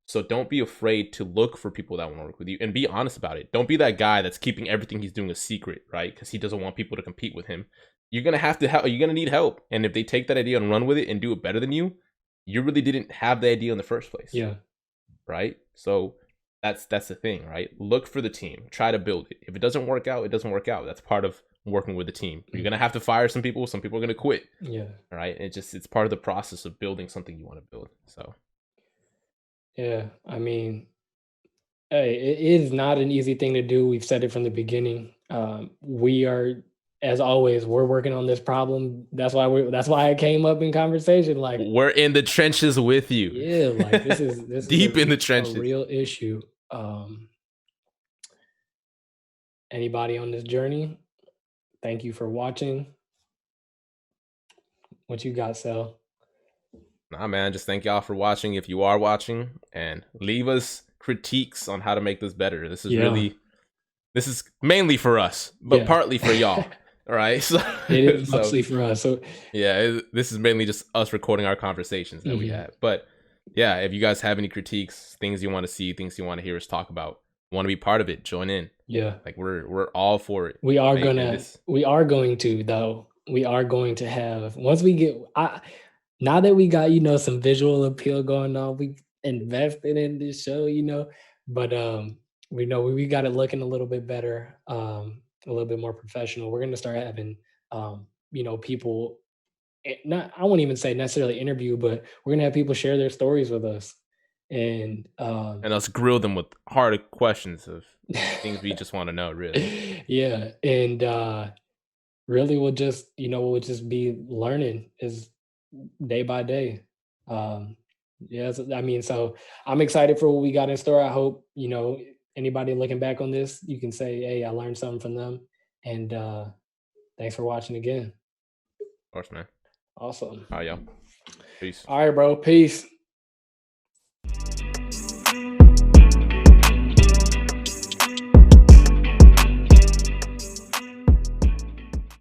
So don't be afraid to look for people that want to work with you and be honest about it. Don't be that guy that's keeping everything he's doing a secret, right? Because he doesn't want people to compete with him. You're gonna have to help. You're gonna need help, and if they take that idea and run with it and do it better than you really didn't have the idea in the first place, Yeah. right? So that's the thing, right? Look for the team. Try to build it. If it doesn't work out, it doesn't work out. That's part of working with the team. You're Mm, gonna have to fire some people. Some people are gonna quit. yeah. All right. It's part of the process of building something you want to build. So Yeah. I mean, hey, it is not an easy thing to do. We've said it from the beginning. We are, as always, we're working on this problem. That's why I came up in conversation. Like, we're in the trenches with you. yeah, like this is Deep in the a trenches. real issue. Um, Anybody on this journey, thank you for watching. What you got, Sel? Nah, man, just thank y'all for watching if you are watching, and leave us critiques on how to make this better. Yeah, This is mainly for us, but yeah. partly for y'all. All right. So It is so mostly for us. So, yeah, this is mainly just us recording our conversations that we mhm, had. But yeah, if you guys have any critiques, things you want to see, things you want to hear us talk about, want to be part of it, join in. yeah. Like we're all for it, right? And this We are going to though. We are going to have once we get now that we got, some visual appeal going on, we invested in this show, but we know we got it looking a little bit better, a little bit more professional. We're gonna start having people not I won't even say necessarily interview, but we're gonna have people share their stories with us. And and us grill them with hard questions of things we just want to know, really. yeah, and really we'll just be learning is day by day. Um, yeah, so, I mean, so I'm excited for what we got in store. I hope, anybody looking back on this, you can say, hey, I learned something from them. And thanks for watching again. Of course, man. Awesome. All right, y'all. Peace. All right, bro. Peace.